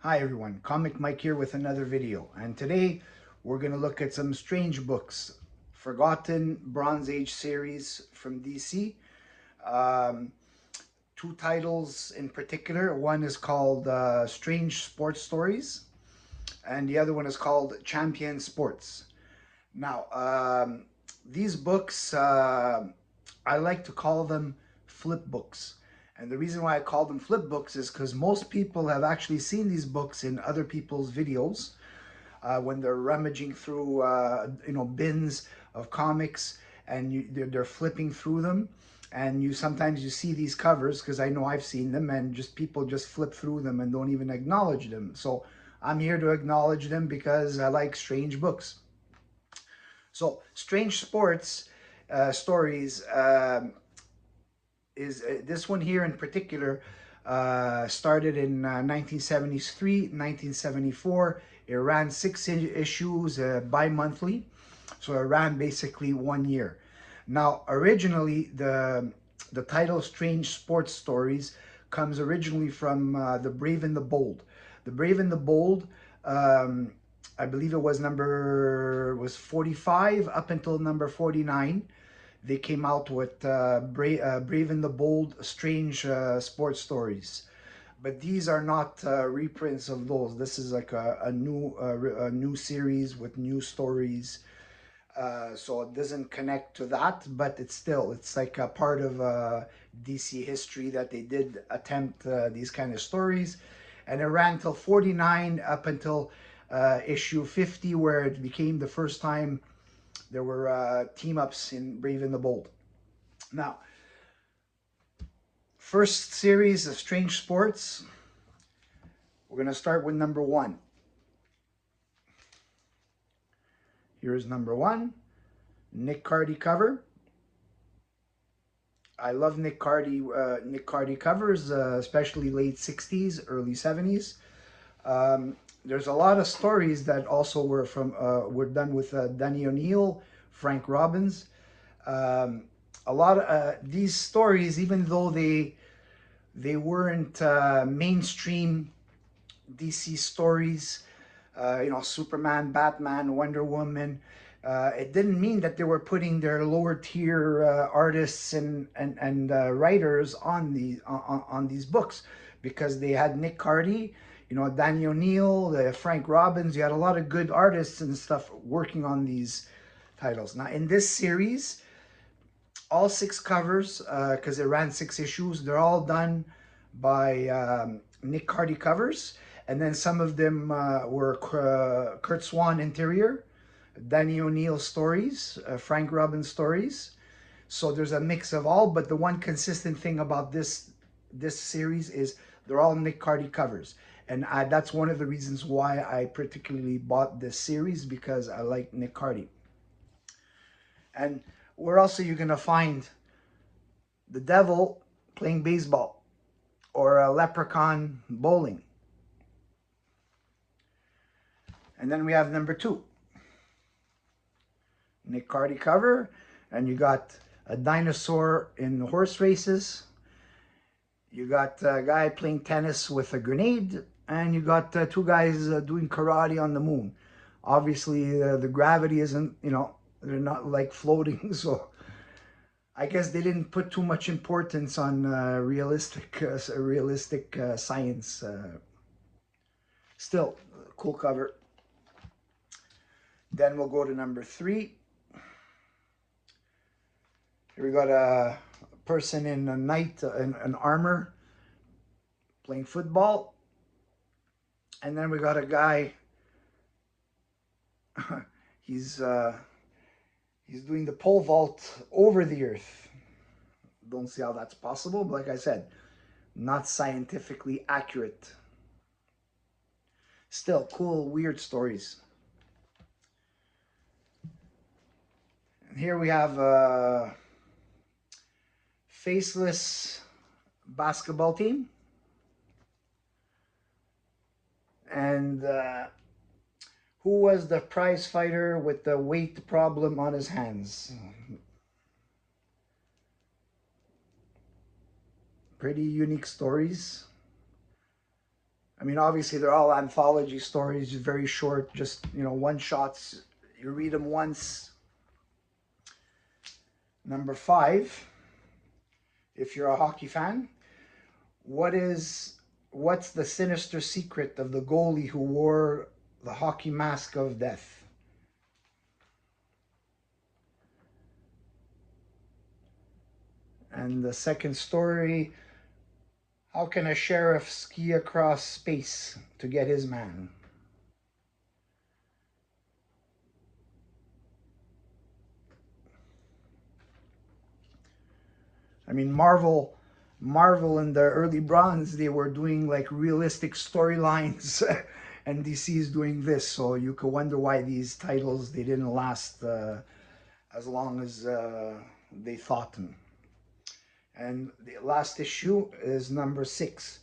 Hi everyone, Comic Mike here with another video, and today we're going to look at some strange books, forgotten Bronze Age series from DC. Um, Two titles in particular. One is called Strange Sports Stories, and the other one is called Champion Sports. Now, these books, I like to call them flip books. And the reason why I call them flip books is because most people have actually seen these books in other people's videos when they're rummaging through, bins of comics, and they're flipping through them. And you sometimes you see these covers, because I know I've seen them, and just people just flip through them and don't even acknowledge them. So I'm here to acknowledge them because I like strange books. So, strange sports stories is this one here in particular started in 1973, 1974. It ran six issues bi-monthly, so it ran basically 1 year. Now, originally, the title "Strange Sports Stories" comes originally from The Brave and the Bold. The Brave and the Bold. I believe it was 45 up until number 49. They came out with Brave and the Bold, Strange Sports Stories. But these are not reprints of those. This is like a new series with new stories. So it doesn't connect to that, but it's like a part of DC history that they did attempt these kind of stories. And it ran till 49 up until issue 50, where it became the first time there were team ups in Brave and the Bold. Now, first series of Strange Sports, we're going to start with number one. Here's number one, Nick Cardy cover. I love Nick Cardy covers, especially late 60s, early 70s. There's a lot of stories that also were done with Danny O'Neill, Frank Robbins. A lot of these stories, even though they weren't mainstream DC stories, Superman, Batman, Wonder Woman. It didn't mean that they were putting their lower tier artists and writers on these books, because they had Nick Cardy, Danny O'Neill, Frank Robbins. You had a lot of good artists and stuff working on these titles. Now, in this series, all six covers, because it ran six issues, they're all done by Nick Cardy Covers. And then some of them were Kurt Swan interior, Danny O'Neill stories, Frank Robbins stories. So there's a mix of all, but the one consistent thing about this series is they're all Nick Cardy covers. And that's one of the reasons why I particularly bought this series, because I like Nick Cardy. And where else are you going to find the devil playing baseball or a leprechaun bowling? And then we have number two, Nick Cardy cover, and you got a dinosaur in horse races. You got a guy playing tennis with a grenade, and you got two guys doing karate on the moon. Obviously, the gravity isn't, they're not like floating, so I guess they didn't put too much importance on realistic science. Still, cool cover. Then we'll go to number three. Here we got a person in a knight, in an armor, playing football. And then we got a guy, he's doing the pole vault over the earth. Don't see how that's possible, but like I said, not scientifically accurate. Still, cool, weird stories. And here we have a faceless basketball team. And who was the prize fighter with the weight problem on his hands? Pretty unique stories. I mean, obviously they're all anthology stories, very short, just, you know, one shots. You read them once. Number 5, if you're a hockey fan, what is what's the sinister secret of the goalie who wore the hockey mask of death? And the second story, how can a sheriff ski across space to get his man? I mean, Marvel in the early bronze, they were doing like realistic storylines, and DC is doing this. So you could wonder why these titles they didn't last as long as they thought them. And the last issue is number 6.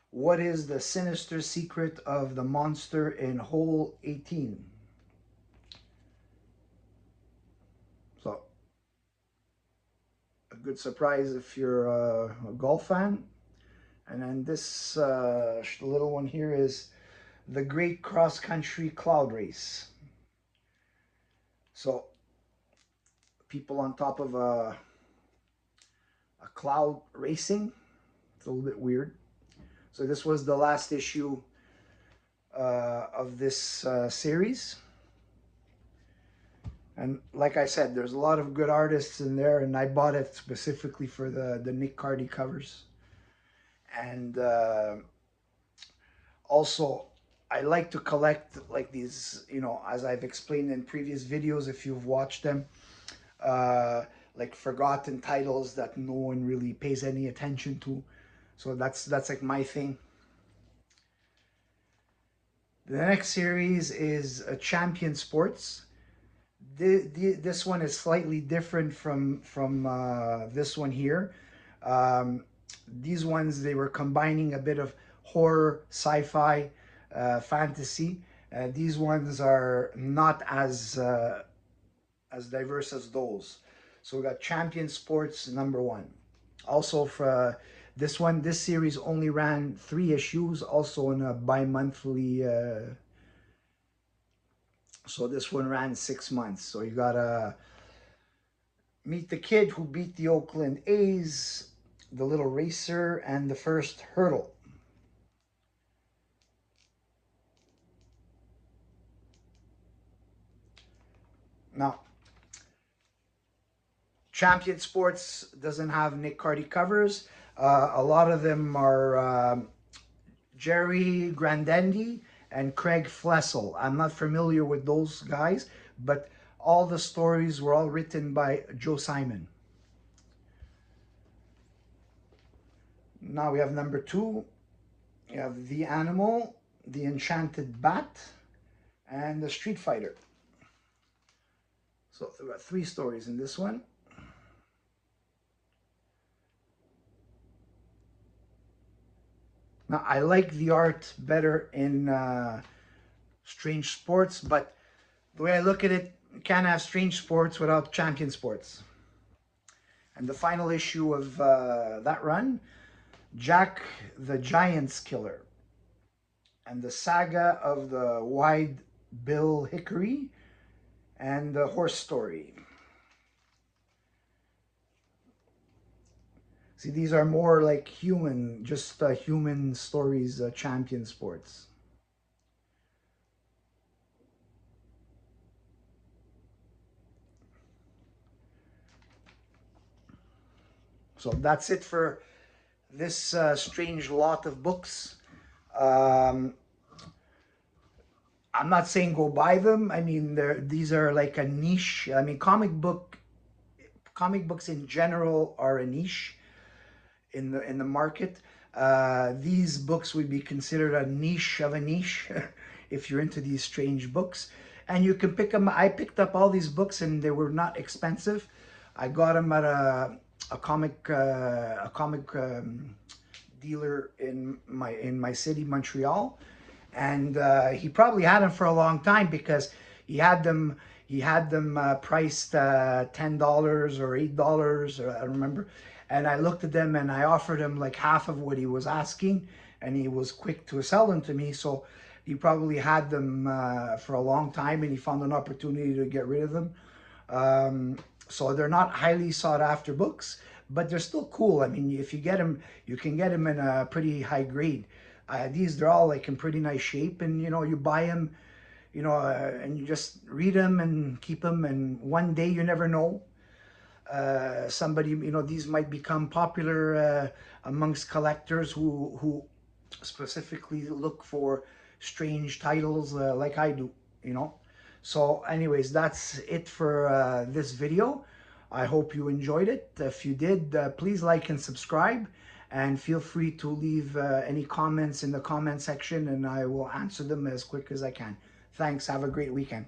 What is the sinister secret of the monster in hole 18? So a good surprise if you're a golf fan. And then this little one here is the Great Cross Country Cloud Race. So people on top of a cloud racing. It's a little bit weird. So this was the last issue of this series. And like I said, there's a lot of good artists in there, and I bought it specifically for the Nick Cardy covers. And also, I like to collect like these, you know, as I've explained in previous videos, if you've watched them, like forgotten titles that no one really pays any attention to. So that's like my thing. The next series is Champion Sports. This one is slightly different from this one here. These ones, they were combining a bit of horror, sci-fi, fantasy. These ones are not as diverse as those. So we got Champion Sports number 1. Also for this series only ran 3 issues, also in a bi-monthly. So this one ran 6 months. So you gotta meet the kid who beat the Oakland A's, the little racer, and the first hurdle. Now, Champion Sports doesn't have Nick Cardy covers. A lot of them are Jerry Grandendi and Craig Flessel. I'm not familiar with those guys, but all the stories were all written by Joe Simon. Now we have number 2. You have The Animal, The Enchanted Bat, and The Street Fighter. So there are 3 stories in this one. Now, I like the art better in Strange Sports, but the way I look at it, you can't have Strange Sports without Champion Sports. And the final issue of that run, Jack the Giant's Killer, and the saga of the Wide Bill Hickory, and the horse story. See, these are more like human, just human stories, Champion Sports. So that's it for this strange lot of books. I'm not saying go buy them. I mean, these are like a niche. I mean, comic books in general are a niche in the market. These books would be considered a niche of a niche if you're into these strange books. And you can pick them. I picked up all these books and they were not expensive. I got them at a comic dealer in my city, Montreal, and he probably had them for a long time because he had them priced $10 or $8, or I don't remember. And I looked at them and I offered him like half of what he was asking, and he was quick to sell them to me. So he probably had them for a long time, and he found an opportunity to get rid of them. So they're not highly sought after books, but they're still cool. I mean, if you get them, you can get them in a pretty high grade. They're all like in pretty nice shape, and you buy them, and you just read them and keep them. And one day, you never know, somebody, these might become popular amongst collectors who specifically look for strange titles like I do. So anyways, that's it for this video. I hope you enjoyed it. If you did, please like and subscribe, and feel free to leave any comments in the comment section, and I will answer them as quick as I can. Thanks. Have a great weekend.